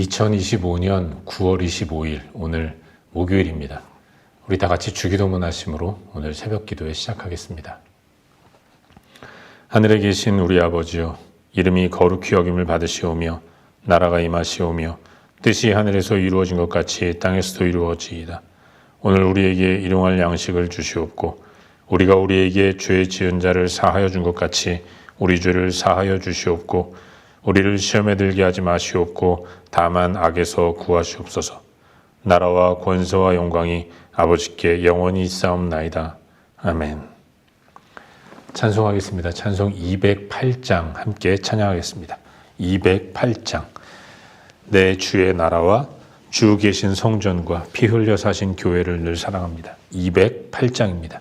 2025년 9월 25일 오늘 목요일입니다. 우리 다 같이 주기도문 하심으로 오늘 새벽 기도회 시작하겠습니다. 하늘에 계신 우리 아버지여, 이름이 거룩히 여김을 받으시오며 나라가 임하시오며 뜻이 하늘에서 이루어진 것 같이 땅에서도 이루어지이다. 오늘 우리에게 일용할 양식을 주시옵고 우리가 우리에게 죄 지은 자를 사하여 준 것 같이 우리 죄를 사하여 주시옵고 우리를 시험에 들게 하지 마시옵고 다만 악에서 구하시옵소서. 나라와 권세와 영광이 아버지께 영원히 있사옵나이다. 아멘. 찬송하겠습니다. 찬송 208장 함께 찬양하겠습니다. 208장. 내 주의 나라와 주 계신 성전과 피 흘려 사신 교회를 늘 사랑합니다. 208장입니다.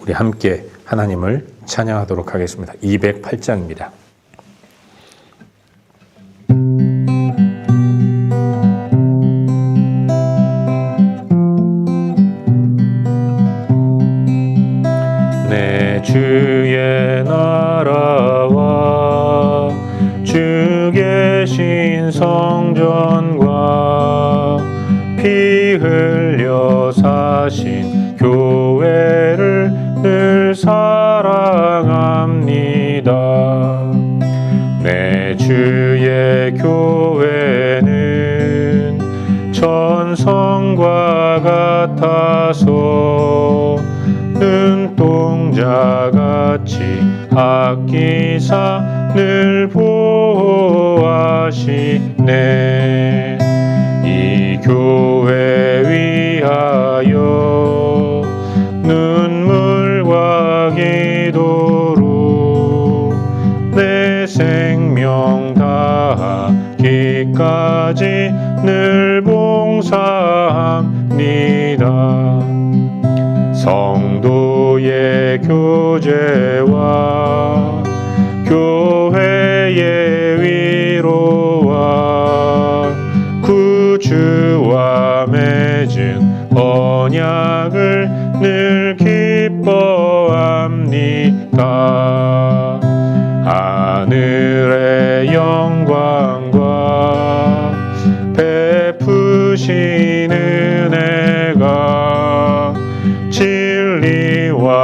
우리 함께 하나님을 찬양하도록 하겠습니다. 208장입니다. 내 주의 나라와 주 계신 성전과 피 흘려 사신 교회를 늘 사랑합니다. 내 주의 교회는 천성과 같아서 눈동자같이 아끼사 늘 보호하시네. 이 교회 위하여 눈물과 기도로 내 생명 다하기까지 늘 봉사합니다. 성도의 교제와 교회의 위로와 구주와 맺은 언약을 늘 기뻐합니다. 하늘의 영광과 베푸신 은혜가 진리와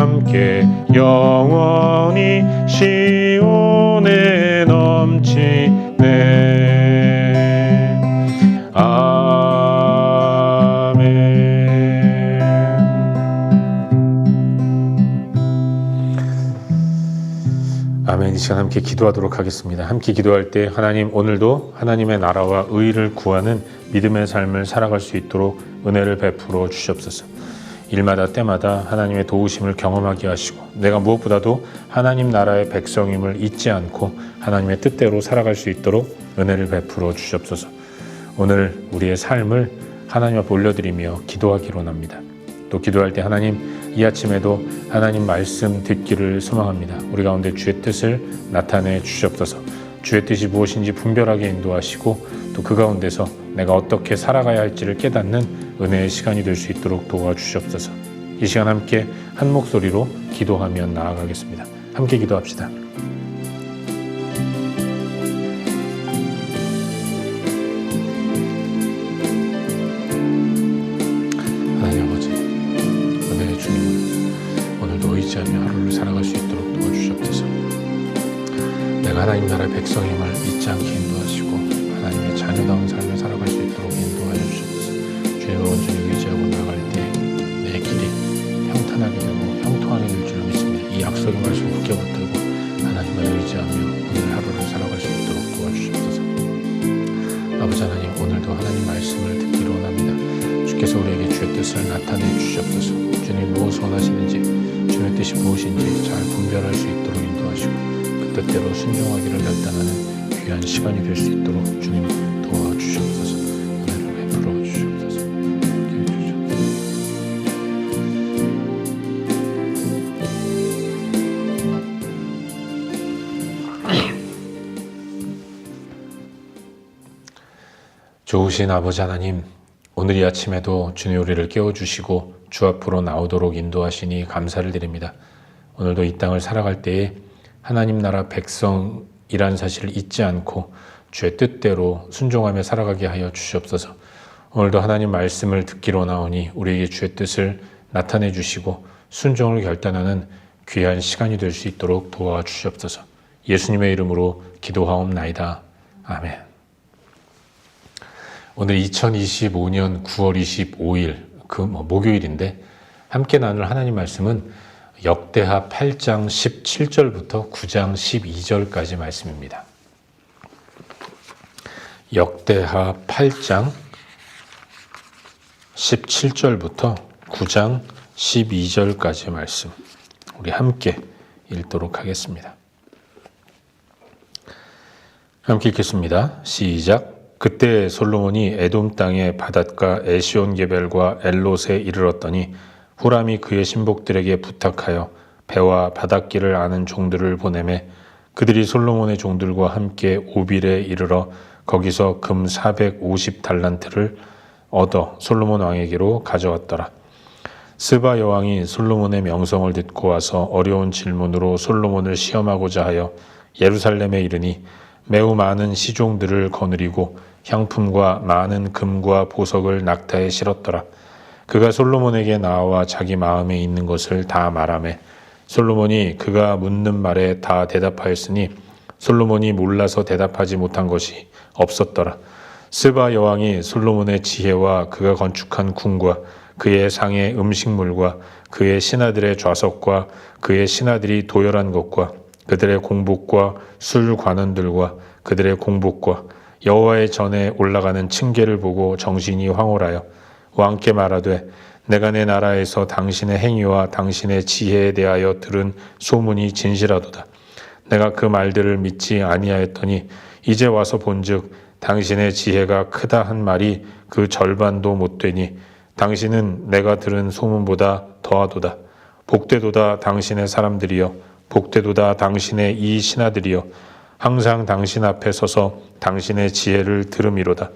함께 영원히 시온에 넘치네. 아멘. 이 시간 함께 기도하도록 하겠습니다. 함께 기도할 때 하나님, 오늘도 하나님의 나라와 의를 구하는 믿음의 삶을 살아갈 수 있도록 은혜를 베풀어 주시옵소서. 일마다 때마다 하나님의 도우심을 경험하게 하시고 내가 무엇보다도 하나님 나라의 백성임을 잊지 않고 하나님의 뜻대로 살아갈 수 있도록 은혜를 베풀어 주시옵소서. 오늘 우리의 삶을 하나님 앞에 올려드리며 기도하기로 합니다. 또 기도할 때 하나님, 이 아침에도 하나님 말씀 듣기를 소망합니다. 우리 가운데 주의 뜻을 나타내 주시옵소서. 주의 뜻이 무엇인지 분별하게 인도하시고 또 그 가운데서 내가 어떻게 살아가야 할지를 깨닫는 은혜의 시간이 될 수 있도록 도와주시옵소서. 이 시간 함께 한 목소리로 기도하며 나아가겠습니다. 함께 기도합시다. 하나님 아버지, 은혜의 주님을 오늘도 의지하며 하루를 살아갈 수 있도록 도와주시옵소서. 내가 하나님 나라의 백성임을 잊지 않게 인도하시고 하나님의 자녀다운 삶을 살아갈 수 있도록 인도하여 주시옵소서. 주님을 온전히 의지하고 나갈 때 내 길이 평탄하게 되고 형통하게 될 줄 믿습니다. 이 약속의 말씀 굳게 붙들고 하나님을 의지하며 오늘 하루를 살아갈 수 있도록 도와주시옵소서. 아버지 하나님, 오늘도 하나님 말씀을 듣기로 원합니다. 주께서 우리에게 주의 뜻을 나타내 주시옵소서. 주님 무엇을 원하시는지, 주의 뜻이 무엇인지 잘 분별할 수 있도록 인도하시고 그 뜻대로 순종하기를 결단하는 귀한 시간이 될 수 있도록 주님 도와주시옵소서. 은혜를 베풀어 주시옵소서. 좋으신 아버지 하나님, 오늘 이 아침에도 주님 우리를 깨워주시고 주 앞으로 나오도록 인도하시니 감사를 드립니다. 오늘도 이 땅을 살아갈 때에 하나님 나라 백성이란 사실을 잊지 않고 주의 뜻대로 순종하며 살아가게 하여 주시옵소서. 오늘도 하나님 말씀을 듣기로 나오니 우리에게 주의 뜻을 나타내 주시고 순종을 결단하는 귀한 시간이 될 수 있도록 도와주시옵소서. 예수님의 이름으로 기도하옵나이다. 아멘. 오늘 2025년 9월 25일 목요일인데 함께 나눌 하나님 말씀은 역대하 8장 17절부터 9장 12절까지 말씀입니다. 역대하 8장 17절부터 9장 12절까지 말씀 우리 함께 읽도록 하겠습니다. 함께 읽겠습니다. 시작. 그때 솔로몬이 에돔 땅의 바닷가 에시온게벨과 엘롯에 이르렀더니 후람이 그의 신복들에게 부탁하여 배와 바닷길을 아는 종들을 보내매 그들이 솔로몬의 종들과 함께 오빌에 이르러 거기서 금 450달란트를 얻어 솔로몬 왕에게로 가져왔더라. 스바 여왕이 솔로몬의 명성을 듣고 와서 어려운 질문으로 솔로몬을 시험하고자 하여 예루살렘에 이르니 매우 많은 시종들을 거느리고 향품과 많은 금과 보석을 낙타에 실었더라. 그가 솔로몬에게 나와 자기 마음에 있는 것을 다 말하매 솔로몬이 그가 묻는 말에 다 대답하였으니 솔로몬이 몰라서 대답하지 못한 것이 없었더라. 스바 여왕이 솔로몬의 지혜와 그가 건축한 궁과 그의 상의 음식물과 그의 신하들의 좌석과 그의 신하들이 도열한 것과 그들의 공복과 술 관원들과 그들의 공복과 여호와의 전에 올라가는 층계를 보고 정신이 황홀하여 왕께 말하되 내가 내 나라에서 당신의 행위와 당신의 지혜에 대하여 들은 소문이 진실하도다. 내가 그 말들을 믿지 아니하였더니 이제 와서 본즉 당신의 지혜가 크다 한 말이 그 절반도 못 되니 당신은 내가 들은 소문보다 더하도다. 복되도다 당신의 사람들이여 복되도다 당신의 이 신하들이여 항상 당신 앞에 서서 당신의 지혜를 들음이로다.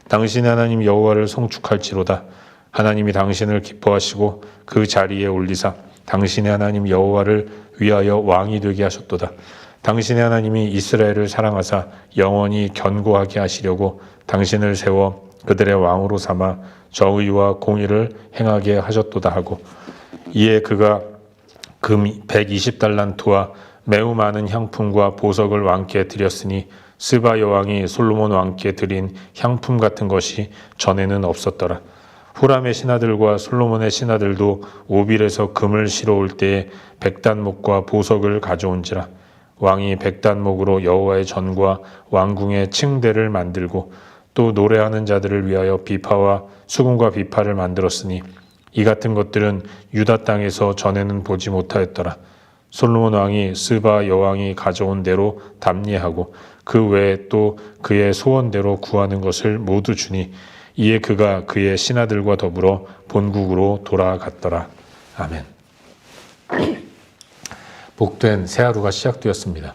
당신의 하나님 여호와를 송축할지로다. 하나님이 당신을 기뻐하시고 그 자리에 올리사 당신의 하나님 여호와를 위하여 왕이 되게 하셨도다. 당신의 하나님이 이스라엘을 사랑하사 영원히 견고하게 하시려고 당신을 세워 그들의 왕으로 삼아 정의와 공의를 행하게 하셨도다 하고 이에 그가 금 120달란트와 매우 많은 향품과 보석을 왕께 드렸으니 스바 여왕이 솔로몬 왕께 드린 향품 같은 것이 전에는 없었더라. 후람의 신하들과 솔로몬의 신하들도 오빌에서 금을 실어올 때에 백단목과 보석을 가져온지라. 왕이 백단목으로 여호와의 전과 왕궁의 층대를 만들고 또 노래하는 자들을 위하여 비파와 수금과 비파를 만들었으니 이 같은 것들은 유다 땅에서 전에는 보지 못하였더라. 솔로몬 왕이 스바 여왕이 가져온 대로 답례하고 그 외에 또 그의 소원대로 구하는 것을 모두 주니 이에 그가 그의 신하들과 더불어 본국으로 돌아갔더라. 아멘. 복된 새 하루가 시작되었습니다.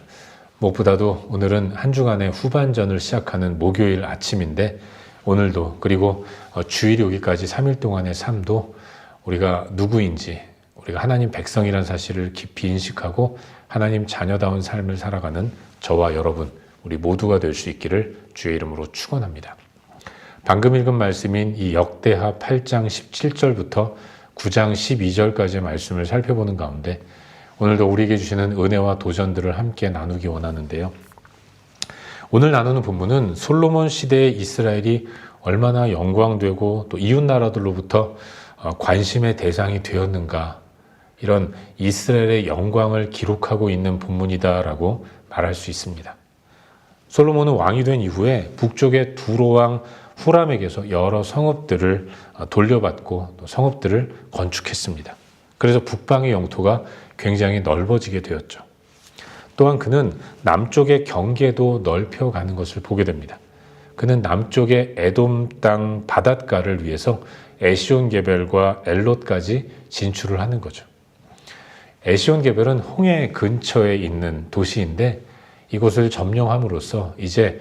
무엇보다도 오늘은 한 주간의 후반전을 시작하는 목요일 아침인데 오늘도 그리고 주일이 오기까지 3일 동안의 삶도 우리가 누구인지 우리가 하나님 백성이라는 사실을 깊이 인식하고 하나님 자녀다운 삶을 살아가는 저와 여러분 우리 모두가 될 수 있기를 주의 이름으로 축원합니다. 방금 읽은 말씀인 이 역대하 8장 17절부터 9장 12절까지의 말씀을 살펴보는 가운데 오늘도 우리에게 주시는 은혜와 도전들을 함께 나누기 원하는데요. 오늘 나누는 본문은 솔로몬 시대의 이스라엘이 얼마나 영광되고 또 이웃 나라들로부터 관심의 대상이 되었는가 이런 이스라엘의 영광을 기록하고 있는 본문이다라고 말할 수 있습니다. 솔로몬은 왕이 된 이후에 북쪽의 두로왕 후람에게서 여러 성읍들을 돌려받고 또 성읍들을 건축했습니다. 그래서 북방의 영토가 굉장히 넓어지게 되었죠. 또한 그는 남쪽의 경계도 넓혀가는 것을 보게 됩니다. 그는 남쪽의 에돔 땅 바닷가를 위해서 에시온게벨과 엘롯까지 진출을 하는 거죠. 에시온게벨은 홍해 근처에 있는 도시인데 이곳을 점령함으로써 이제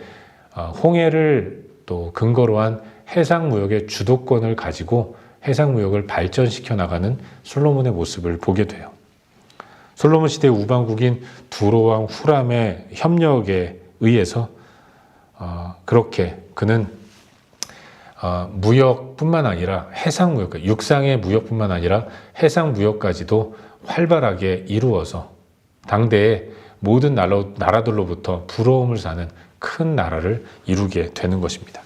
홍해를 또 근거로 한 해상무역의 주도권을 가지고 해상무역을 발전시켜 나가는 솔로몬의 모습을 보게 돼요. 솔로몬 시대 우방국인 두로왕 후람의 협력에 의해서 그렇게 그는 무역뿐만 아니라 해상 무역, 육상의 무역뿐만 아니라 해상 무역까지도 활발하게 이루어서 당대의 모든 나라들로부터 부러움을 사는 큰 나라를 이루게 되는 것입니다.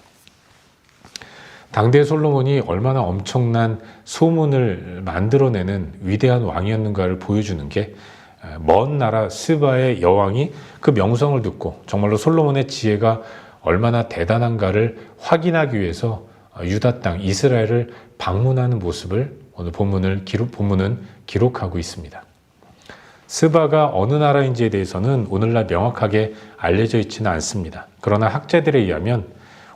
당대 솔로몬이 얼마나 엄청난 소문을 만들어내는 위대한 왕이었는가를 보여주는 게 먼 나라 스바의 여왕이 그 명성을 듣고 정말로 솔로몬의 지혜가 얼마나 대단한가를 확인하기 위해서 유다 땅 이스라엘을 방문하는 모습을 오늘 본문은 기록하고 있습니다. 스바가 어느 나라인지에 대해서는 오늘날 명확하게 알려져 있지는 않습니다. 그러나 학자들에 의하면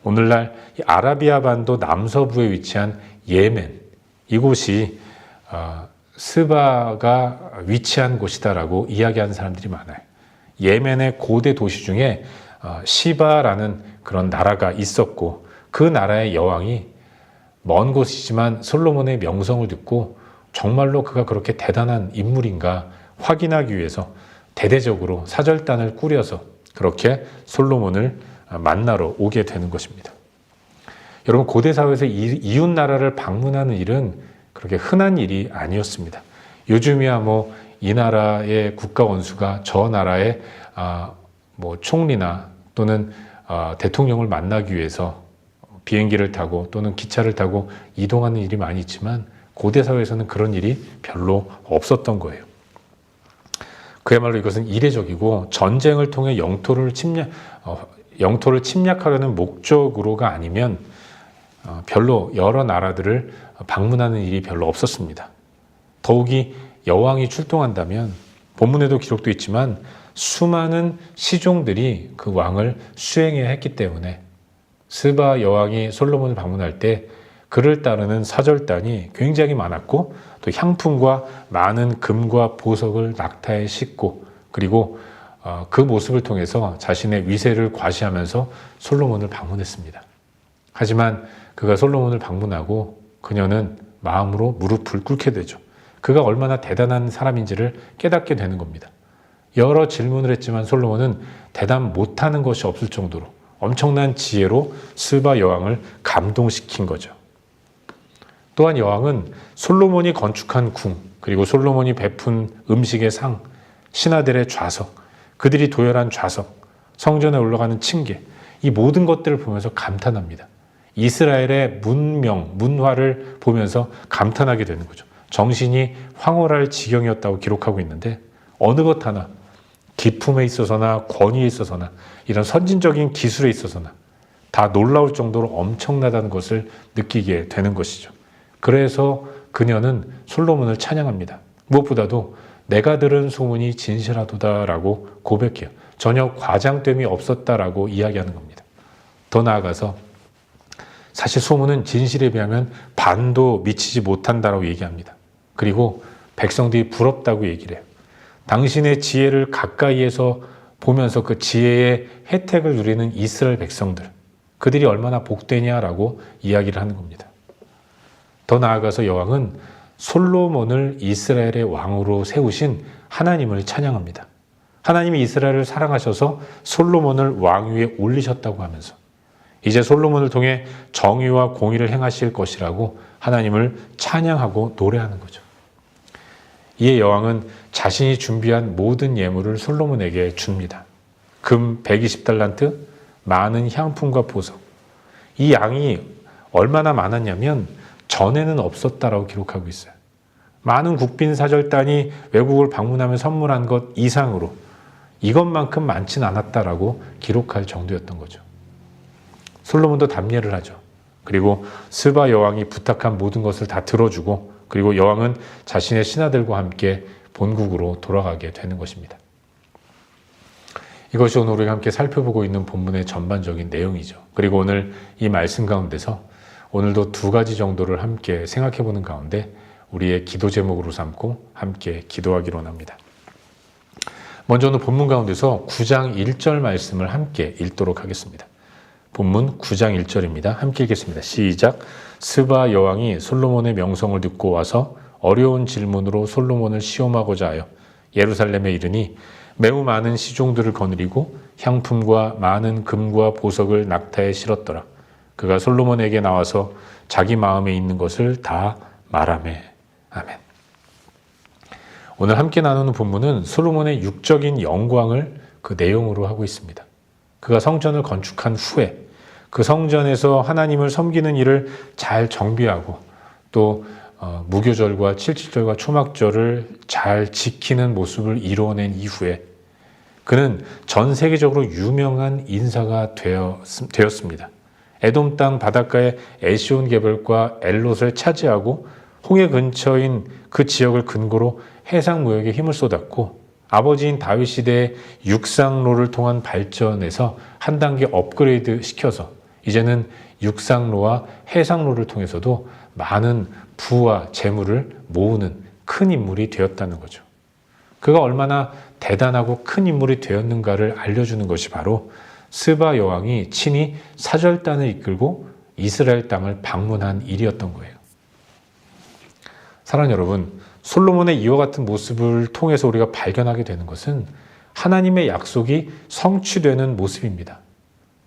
오늘날 아라비아 반도 남서부에 위치한 예멘, 이곳이 스바가 위치한 곳이다라고 이야기하는 사람들이 많아요. 예멘의 고대 도시 중에 시바라는 그런 나라가 있었고 그 나라의 여왕이 먼 곳이지만 솔로몬의 명성을 듣고 정말로 그가 그렇게 대단한 인물인가 확인하기 위해서 대대적으로 사절단을 꾸려서 그렇게 솔로몬을 만나러 오게 되는 것입니다. 여러분, 고대 사회에서 이웃 나라를 방문하는 일은 그렇게 흔한 일이 아니었습니다. 요즘이야 이 나라의 국가 원수가 저 나라의 총리나 또는 대통령을 만나기 위해서 비행기를 타고 또는 기차를 타고 이동하는 일이 많이 있지만 고대 사회에서는 그런 일이 별로 없었던 거예요. 그야말로 이것은 이례적이고 전쟁을 통해 영토를 침략하려는 목적으로가 아니면 별로 여러 나라들을 방문하는 일이 별로 없었습니다. 더욱이 여왕이 출동한다면 본문에도 기록도 있지만 수많은 시종들이 그 왕을 수행해야 했기 때문에 스바 여왕이 솔로몬을 방문할 때 그를 따르는 사절단이 굉장히 많았고 또 향품과 많은 금과 보석을 낙타에 싣고 그리고 그 모습을 통해서 자신의 위세를 과시하면서 솔로몬을 방문했습니다. 하지만 그가 솔로몬을 방문하고 그녀는 마음으로 무릎을 꿇게 되죠. 그가 얼마나 대단한 사람인지를 깨닫게 되는 겁니다. 여러 질문을 했지만 솔로몬은 대답 못하는 것이 없을 정도로 엄청난 지혜로 스바 여왕을 감동시킨 거죠. 또한 여왕은 솔로몬이 건축한 궁, 그리고 솔로몬이 베푼 음식의 상, 신하들의 좌석, 그들이 도열한 좌석, 성전에 올라가는 층계, 이 모든 것들을 보면서 감탄합니다. 이스라엘의 문명, 문화를 보면서 감탄하게 되는 거죠. 정신이 황홀할 지경이었다고 기록하고 있는데 어느 것 하나 기품에 있어서나 권위에 있어서나 이런 선진적인 기술에 있어서나 다 놀라울 정도로 엄청나다는 것을 느끼게 되는 것이죠. 그래서 그녀는 솔로몬을 찬양합니다. 무엇보다도 내가 들은 소문이 진실하도다라고 고백해요. 전혀 과장됨이 없었다라고 이야기하는 겁니다. 더 나아가서 사실 소문은 진실에 비하면 반도 미치지 못한다라고 얘기합니다. 그리고 백성들이 부럽다고 얘기를 해요. 당신의 지혜를 가까이에서 보면서 그 지혜의 혜택을 누리는 이스라엘 백성들, 그들이 얼마나 복되냐라고 이야기를 하는 겁니다. 더 나아가서 여왕은 솔로몬을 이스라엘의 왕으로 세우신 하나님을 찬양합니다. 하나님이 이스라엘을 사랑하셔서 솔로몬을 왕 위에 올리셨다고 하면서 이제 솔로몬을 통해 정의와 공의를 행하실 것이라고 하나님을 찬양하고 노래하는 거죠. 이에 여왕은 자신이 준비한 모든 예물을 솔로몬에게 줍니다. 금 120달란트, 많은 향품과 보석. 이 양이 얼마나 많았냐면 전에는 없었다라고 기록하고 있어요. 많은 국빈 사절단이 외국을 방문하며 선물한 것 이상으로 이것만큼 많진 않았다라고 기록할 정도였던 거죠. 솔로몬도 답례를 하죠. 그리고 스바 여왕이 부탁한 모든 것을 다 들어주고 그리고 여왕은 자신의 신하들과 함께 본국으로 돌아가게 되는 것입니다. 이것이 오늘 우리가 함께 살펴보고 있는 본문의 전반적인 내용이죠. 그리고 오늘 이 말씀 가운데서 오늘도 두 가지 정도를 함께 생각해 보는 가운데 우리의 기도 제목으로 삼고 함께 기도하기로 합니다. 먼저 오늘 본문 가운데서 9장 1절 말씀을 함께 읽도록 하겠습니다. 본문 9장 1절입니다. 함께 읽겠습니다. 시작. 스바 여왕이 솔로몬의 명성을 듣고 와서 어려운 질문으로 솔로몬을 시험하고자 하여 예루살렘에 이르니 매우 많은 시종들을 거느리고 향품과 많은 금과 보석을 낙타에 실었더라. 그가 솔로몬에게 나와서 자기 마음에 있는 것을 다 말하매. 아멘. 오늘 함께 나누는 본문은 솔로몬의 육적인 영광을 그 내용으로 하고 있습니다. 그가 성전을 건축한 후에 그 성전에서 하나님을 섬기는 일을 잘 정비하고 또 무교절과 칠칠절과 초막절을 잘 지키는 모습을 이루어낸 이후에 그는 전 세계적으로 유명한 인사가 되었습니다. 에돔 땅 바닷가의 에시온 개벌과 엘롯을 차지하고 홍해 근처인 그 지역을 근거로 해상 무역에 힘을 쏟았고 아버지인 다윗 시대의 육상로를 통한 발전에서 한 단계 업그레이드 시켜서 이제는 육상로와 해상로를 통해서도 많은 부와 재물을 모으는 큰 인물이 되었다는 거죠. 그가 얼마나 대단하고 큰 인물이 되었는가를 알려주는 것이 바로 스바 여왕이 친히 사절단을 이끌고 이스라엘 땅을 방문한 일이었던 거예요. 사랑하는 여러분, 솔로몬의 이와 같은 모습을 통해서 우리가 발견하게 되는 것은 하나님의 약속이 성취되는 모습입니다.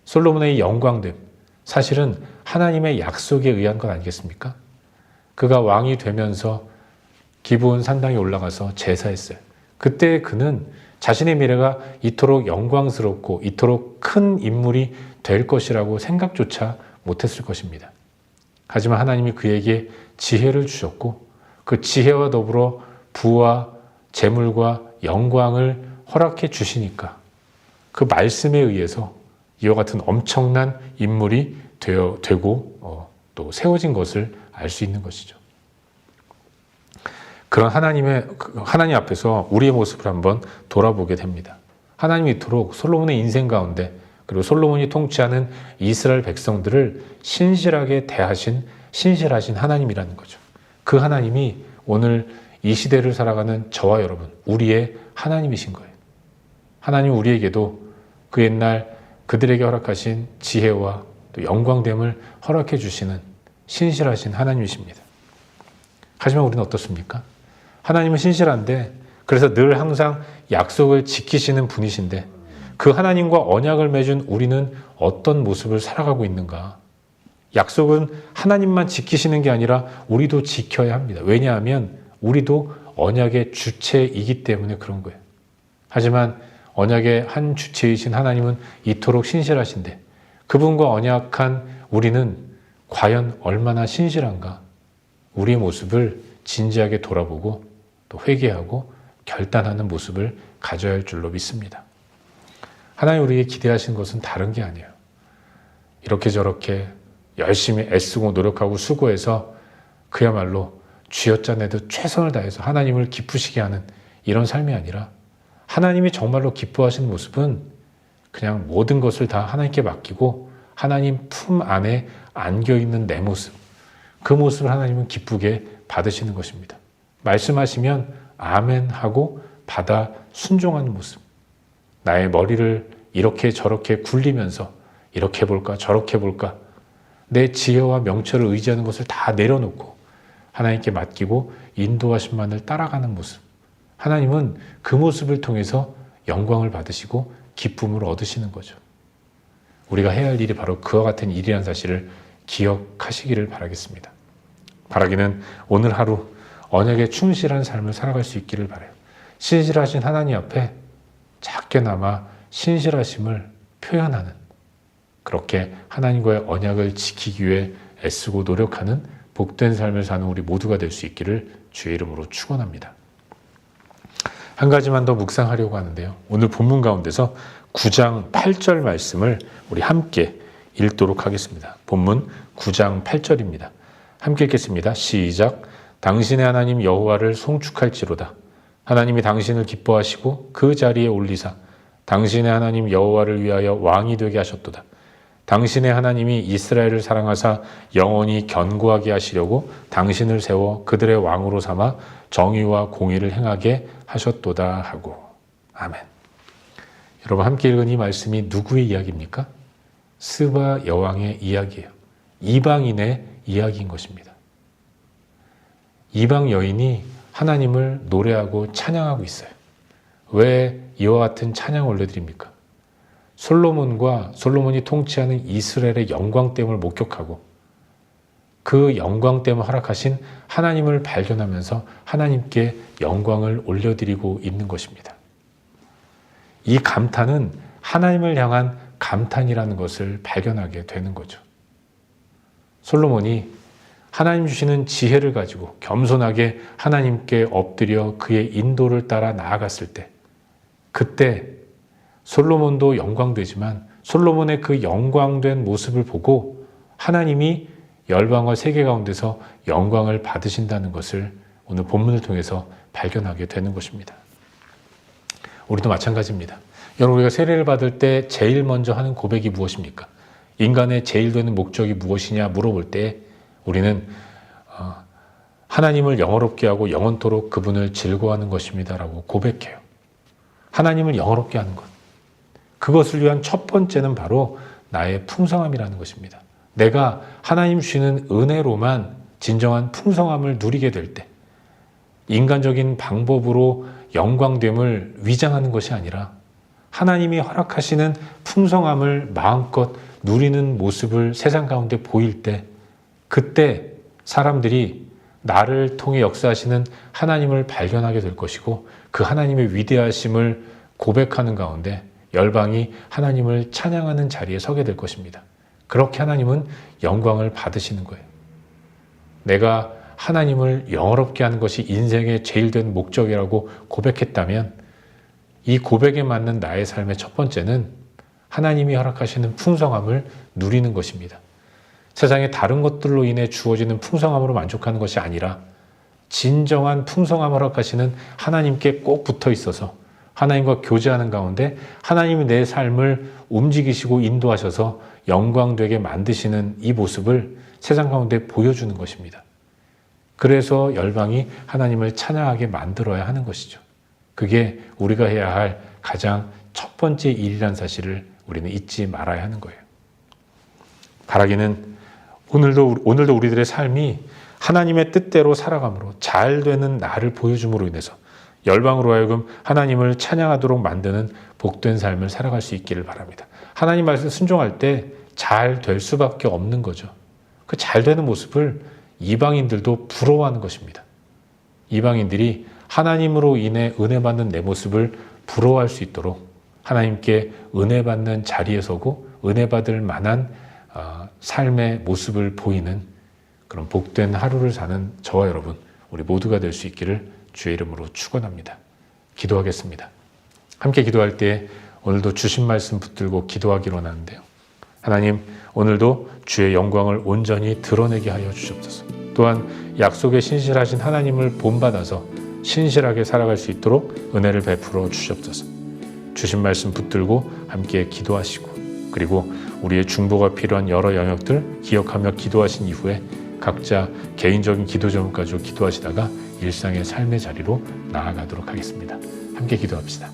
솔로몬의 영광됨, 사실은 하나님의 약속에 의한 것 아니겠습니까? 그가 왕이 되면서 기브온 산당에 올라가서 제사했어요. 그때 그는 자신의 미래가 이토록 영광스럽고 이토록 큰 인물이 될 것이라고 생각조차 못했을 것입니다. 하지만 하나님이 그에게 지혜를 주셨고 그 지혜와 더불어 부와 재물과 영광을 허락해 주시니까 그 말씀에 의해서 이와 같은 엄청난 인물이 되고 또 세워진 것을 알 수 있는 것이죠. 그런 하나님 앞에서 우리의 모습을 한번 돌아보게 됩니다. 하나님이 이토록 솔로몬의 인생 가운데 그리고 솔로몬이 통치하는 이스라엘 백성들을 신실하게 대하신 신실하신 하나님이라는 거죠. 그 하나님이 오늘 이 시대를 살아가는 저와 여러분, 우리의 하나님이신 거예요. 하나님 우리에게도 그 옛날 그들에게 허락하신 지혜와 또 영광됨을 허락해 주시는 신실하신 하나님이십니다. 하지만 우리는 어떻습니까? 하나님은 신실한데 그래서 늘 항상 약속을 지키시는 분이신데 그 하나님과 언약을 맺은 우리는 어떤 모습을 살아가고 있는가? 약속은 하나님만 지키시는 게 아니라 우리도 지켜야 합니다. 왜냐하면 우리도 언약의 주체이기 때문에 그런 거예요. 하지만 언약의 한 주체이신 하나님은 이토록 신실하신데 그분과 언약한 우리는 과연 얼마나 신실한가? 우리의 모습을 진지하게 돌아보고 또 회개하고 결단하는 모습을 가져야 할 줄로 믿습니다. 하나님 우리에게 기대하신 것은 다른 게 아니에요. 이렇게 저렇게 열심히 애쓰고 노력하고 수고해서 그야말로 쥐어짜내듯 최선을 다해서 하나님을 기쁘시게 하는 이런 삶이 아니라 하나님이 정말로 기뻐하시는 모습은 그냥 모든 것을 다 하나님께 맡기고 하나님 품 안에 안겨있는 내 모습, 그 모습을 하나님은 기쁘게 받으시는 것입니다. 말씀하시면 아멘 하고 받아 순종하는 모습. 나의 머리를 이렇게 저렇게 굴리면서 이렇게 볼까 저렇게 볼까 내 지혜와 명철을 의지하는 것을 다 내려놓고 하나님께 맡기고 인도하심만을 따라가는 모습. 하나님은 그 모습을 통해서 영광을 받으시고 기쁨을 얻으시는 거죠. 우리가 해야 할 일이 바로 그와 같은 일이라는 사실을 기억하시기를 바라겠습니다. 바라기는 오늘 하루 언약에 충실한 삶을 살아갈 수 있기를 바라요. 신실하신 하나님 앞에 작게나마 신실하심을 표현하는 그렇게 하나님과의 언약을 지키기 위해 애쓰고 노력하는 복된 삶을 사는 우리 모두가 될 수 있기를 주의 이름으로 축원합니다. 한 가지만 더 묵상하려고 하는데요. 오늘 본문 가운데서 9장 8절 말씀을 우리 함께 읽도록 하겠습니다. 본문 9장 8절입니다. 함께 읽겠습니다. 시작. 당신의 하나님 여호와를 송축할지로다. 하나님이 당신을 기뻐하시고 그 자리에 올리사 당신의 하나님 여호와를 위하여 왕이 되게 하셨도다. 당신의 하나님이 이스라엘을 사랑하사 영원히 견고하게 하시려고 당신을 세워 그들의 왕으로 삼아 정의와 공의를 행하게 하셨도다 하고. 아멘. 여러분 함께 읽은 이 말씀이 누구의 이야기입니까? 스바 여왕의 이야기예요. 이방인의 이야기인 것입니다. 이방 여인이 하나님을 노래하고 찬양하고 있어요. 왜 이와 같은 찬양을 올려드립니까? 솔로몬이 통치하는 이스라엘의 영광됨을 목격하고 그 영광됨을 허락하신 하나님을 발견하면서 하나님께 영광을 올려드리고 있는 것입니다. 이 감탄은 하나님을 향한 감탄이라는 것을 발견하게 되는 거죠. 솔로몬이 하나님 주시는 지혜를 가지고 겸손하게 하나님께 엎드려 그의 인도를 따라 나아갔을 때, 그때 솔로몬도 영광되지만 솔로몬의 그 영광된 모습을 보고 하나님이 열방과 세계 가운데서 영광을 받으신다는 것을 오늘 본문을 통해서 발견하게 되는 것입니다. 우리도 마찬가지입니다. 여러분, 우리가 세례를 받을 때 제일 먼저 하는 고백이 무엇입니까? 인간의 제일 되는 목적이 무엇이냐 물어볼 때 우리는 하나님을 영화롭게 하고 영원토록 그분을 즐거워하는 것입니다라고 고백해요. 하나님을 영화롭게 하는 것. 그것을 위한 첫 번째는 바로 나의 풍성함이라는 것입니다. 내가 하나님 주시는 은혜로만 진정한 풍성함을 누리게 될 때, 인간적인 방법으로 영광됨을 위장하는 것이 아니라 하나님이 허락하시는 풍성함을 마음껏 누리는 모습을 세상 가운데 보일 때, 그때 사람들이 나를 통해 역사하시는 하나님을 발견하게 될 것이고 그 하나님의 위대하심을 고백하는 가운데 열방이 하나님을 찬양하는 자리에 서게 될 것입니다. 그렇게 하나님은 영광을 받으시는 거예요. 내가 하나님을 영화롭게 하는 것이 인생의 제일 된 목적이라고 고백했다면 이 고백에 맞는 나의 삶의 첫 번째는 하나님이 허락하시는 풍성함을 누리는 것입니다. 세상의 다른 것들로 인해 주어지는 풍성함으로 만족하는 것이 아니라 진정한 풍성함을 허락하시는 하나님께 꼭 붙어 있어서 하나님과 교제하는 가운데 하나님이 내 삶을 움직이시고 인도하셔서 영광되게 만드시는 이 모습을 세상 가운데 보여주는 것입니다. 그래서 열방이 하나님을 찬양하게 만들어야 하는 것이죠. 그게 우리가 해야 할 가장 첫 번째 일이라는 사실을 우리는 잊지 말아야 하는 거예요. 바라기는 오늘도 우리들의 삶이 하나님의 뜻대로 살아감으로 잘 되는 나를 보여줌으로 인해서 열방으로 하여금 하나님을 찬양하도록 만드는 복된 삶을 살아갈 수 있기를 바랍니다. 하나님 말씀 순종할 때 잘 될 수밖에 없는 거죠. 그 잘 되는 모습을 이방인들도 부러워하는 것입니다. 이방인들이 하나님으로 인해 은혜 받는 내 모습을 부러워할 수 있도록 하나님께 은혜 받는 자리에 서고 은혜 받을 만한 삶의 모습을 보이는 그런 복된 하루를 사는 저와 여러분, 우리 모두가 될 수 있기를 주의 이름으로 축원합니다. 기도하겠습니다. 함께 기도할 때 오늘도 주신 말씀 붙들고 기도하기로 하는데요. 하나님, 오늘도 주의 영광을 온전히 드러내게 하여 주시옵소서. 또한 약속에 신실하신 하나님을 본받아서 신실하게 살아갈 수 있도록 은혜를 베풀어 주시옵소서. 주신 말씀 붙들고 함께 기도하시고, 그리고 우리의 중보가 필요한 여러 영역들 기억하며 기도하신 이후에 각자 개인적인 기도 제목 가지고 기도하시다가 일상의 삶의 자리로 나아가도록 하겠습니다. 함께 기도합시다.